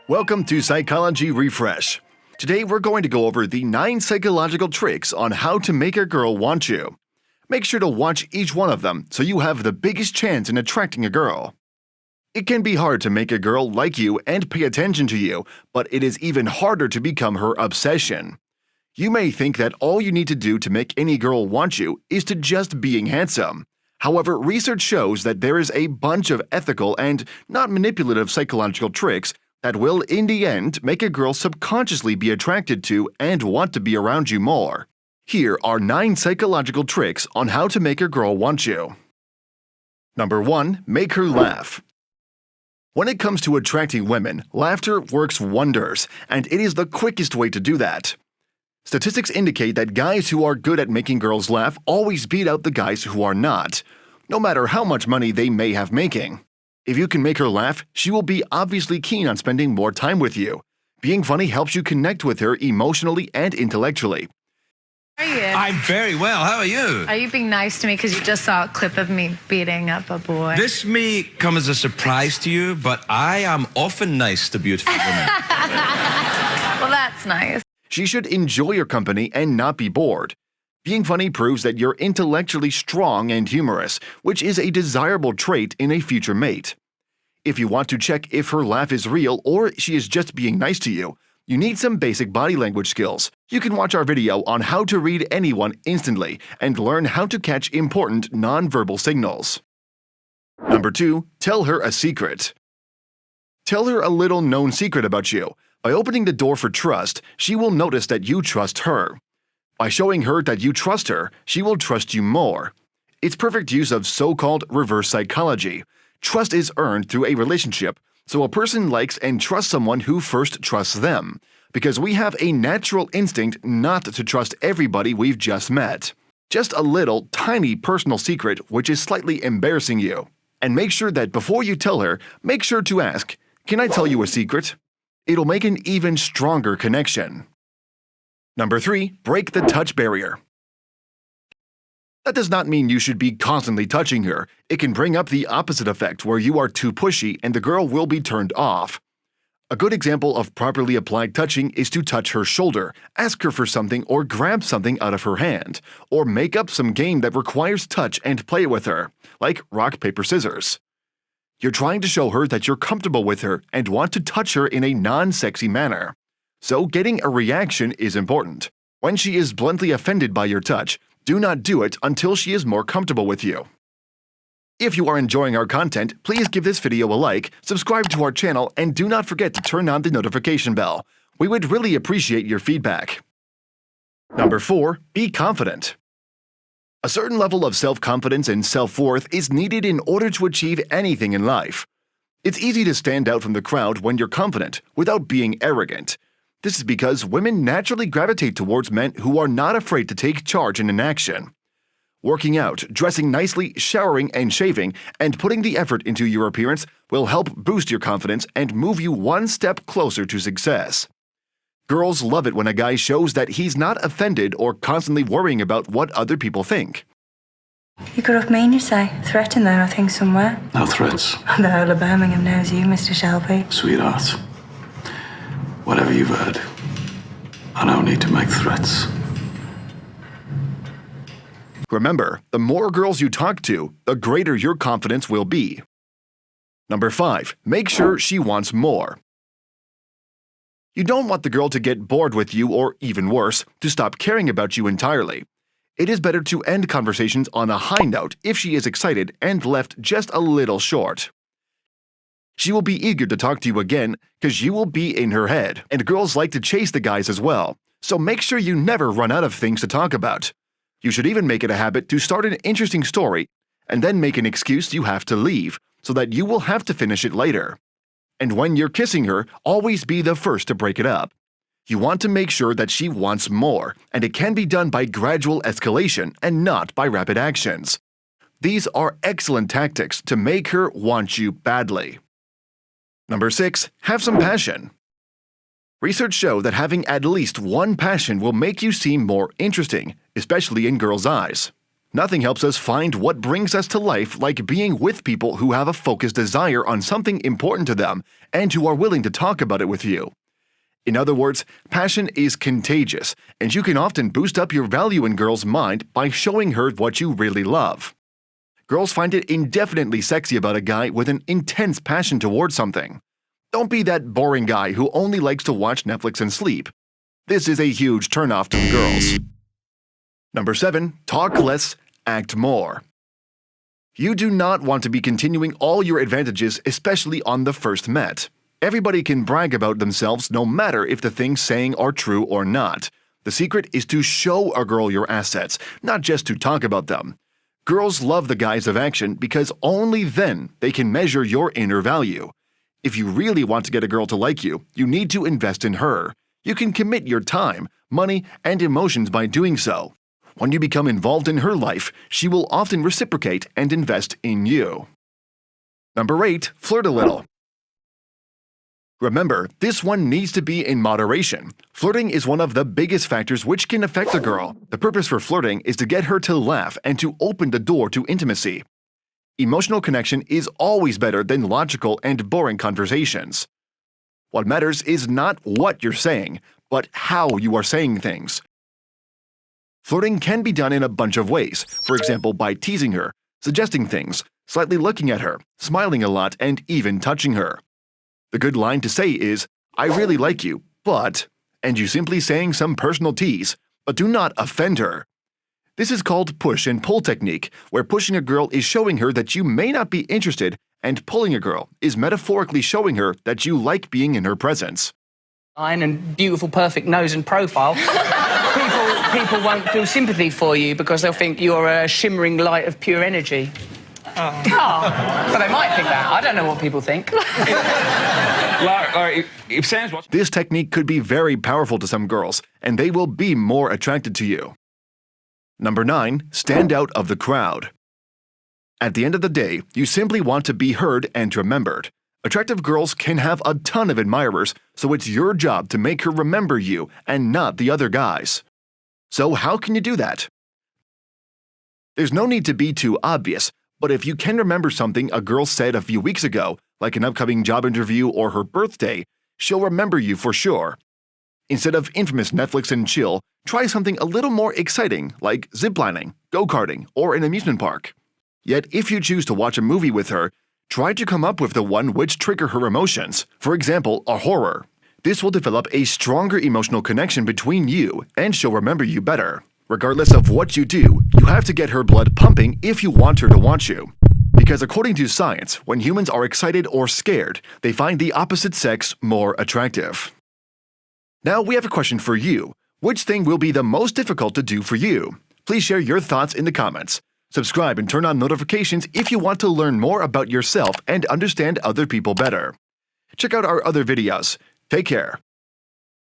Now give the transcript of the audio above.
Welcome to Psychology Refresh. Today we're going to go over the 9 psychological tricks on how to make a girl want you. Make sure to watch each one of them so you have the biggest chance in attracting a girl. It can be hard to make a girl like you and pay attention to you, but it is even harder to become her obsession. You may think that all you need to do to make any girl want you is to just being handsome. However, research shows that there is a bunch of ethical and not manipulative psychological tricks that will, in the end, make a girl subconsciously be attracted to and want to be around you more. Here are 9 psychological tricks on how to make a girl want you. Number 1. Make her laugh. When it comes to attracting women, laughter works wonders, and it is the quickest way to do that. Statistics indicate that guys who are good at making girls laugh always beat out the guys who are not, no matter how much money they may have making. If you can make her laugh, she will be obviously keen on spending more time with you. Being funny helps you connect with her emotionally and intellectually. How are you? I'm very well. How are you? Are you being nice to me because you just saw a clip of me beating up a boy? This may come as a surprise to you, but I am often nice to beautiful women. Well, that's nice. She should enjoy your company and not be bored. Being funny proves that you're intellectually strong and humorous, which is a desirable trait in a future mate. If you want to check if her laugh is real or she is just being nice to you, you need some basic body language skills. You can watch our video on how to read anyone instantly and learn how to catch important nonverbal signals. Number 2. Tell her a secret. Tell her a little known secret about you. By opening the door for trust, she will notice that you trust her. By showing her that you trust her, she will trust you more. It's perfect use of so-called reverse psychology. Trust is earned through a relationship, so a person likes and trusts someone who first trusts them, because we have a natural instinct not to trust everybody we've just met. Just a little, tiny personal secret which is slightly embarrassing you. And make sure that before you tell her, make sure to ask, "Can I tell you a secret?" It'll make an even stronger connection. Number 3. Break the touch barrier. That does not mean you should be constantly touching her. It can bring up the opposite effect where you are too pushy and the girl will be turned off. A good example of properly applied touching is to touch her shoulder, ask her for something or grab something out of her hand, or make up some game that requires touch and play with her, like rock, paper, scissors. You're trying to show her that you're comfortable with her and want to touch her in a non-sexy manner. So getting a reaction is important. When she is bluntly offended by your touch, do not do it until she is more comfortable with you. If you are enjoying our content, please give this video a like, subscribe to our channel, and do not forget to turn on the notification bell. We would really appreciate your feedback. Number 4. Be confident. A certain level of self-confidence and self-worth is needed in order to achieve anything in life. It's easy to stand out from the crowd when you're confident, without being arrogant. This is because women naturally gravitate towards men who are not afraid to take charge in an action. Working out, dressing nicely, showering and shaving, and putting the effort into your appearance will help boost your confidence and move you one step closer to success. Girls love it when a guy shows that he's not offended or constantly worrying about what other people think. You got off mean, you say? Threatened there, I think, somewhere. No threats. The whole of Birmingham knows you, Mr. Shelby. Sweetheart, whatever you've heard, I don't need to make threats. Remember, the more girls you talk to, the greater your confidence will be. Number 5. Make sure she wants more. You don't want the girl to get bored with you or, even worse, to stop caring about you entirely. It is better to end conversations on a high note if she is excited and left just a little short. She will be eager to talk to you again because you will be in her head, and girls like to chase the guys as well, so make sure you never run out of things to talk about. You should even make it a habit to start an interesting story and then make an excuse you have to leave so that you will have to finish it later. And when you're kissing her, always be the first to break it up. You want to make sure that she wants more, and it can be done by gradual escalation and not by rapid actions. These are excellent tactics to make her want you badly. Number 6. Have some passion. Research show that having at least one passion will make you seem more interesting, especially in girls' eyes. Nothing helps us find what brings us to life like being with people who have a focused desire on something important to them and who are willing to talk about it with you. In other words, passion is contagious, and you can often boost up your value in girls' mind by showing her what you really love. Girls find it indefinitely sexy about a guy with an intense passion towards something. Don't be that boring guy who only likes to watch Netflix and sleep. This is a huge turnoff to the girls. Number 7. Talk less, act more. You do not want to be continuing all your advantages, especially on the first met. Everybody can brag about themselves no matter if the things saying are true or not. The secret is to show a girl your assets, not just to talk about them. Girls love the guys of action because only then they can measure your inner value. If you really want to get a girl to like you, you need to invest in her. You can commit your time, money, and emotions by doing so. When you become involved in her life, she will often reciprocate and invest in you. Number 8. Flirt a little. Remember, this one needs to be in moderation. Flirting is one of the biggest factors which can affect a girl. The purpose for flirting is to get her to laugh and to open the door to intimacy. Emotional connection is always better than logical and boring conversations. What matters is not what you're saying, but how you are saying things. Flirting can be done in a bunch of ways, for example by teasing her, suggesting things, slightly looking at her, smiling a lot, and even touching her. The good line to say is, "I really like you, but," and you simply saying some personal tease, but do not offend her. This is called push and pull technique, where pushing a girl is showing her that you may not be interested, and pulling a girl is metaphorically showing her that you like being in her presence. And beautiful, perfect nose and profile, people won't feel sympathy for you because they'll think you're a shimmering light of pure energy. But they might think that. I don't know what people think. If Sam's watching... This technique could be very powerful to some girls, and they will be more attracted to you. Number 9. Stand out of the crowd. At the end of the day, you simply want to be heard and remembered. Attractive girls can have a ton of admirers, so it's your job to make her remember you and not the other guys. So how can you do that? There's no need to be too obvious, but if you can remember something a girl said a few weeks ago, like an upcoming job interview or her birthday, she'll remember you for sure. Instead of infamous Netflix and chill, try something a little more exciting like ziplining, go-karting, or an amusement park. Yet if you choose to watch a movie with her, try to come up with the one which trigger her emotions, for example, a horror. This will develop a stronger emotional connection between you and she'll remember you better. Regardless of what you do, you have to get her blood pumping if you want her to want you. Because according to science, when humans are excited or scared, they find the opposite sex more attractive. Now we have a question for you. Which thing will be the most difficult to do for you? Please share your thoughts in the comments. Subscribe and turn on notifications if you want to learn more about yourself and understand other people better. Check out our other videos. Take care.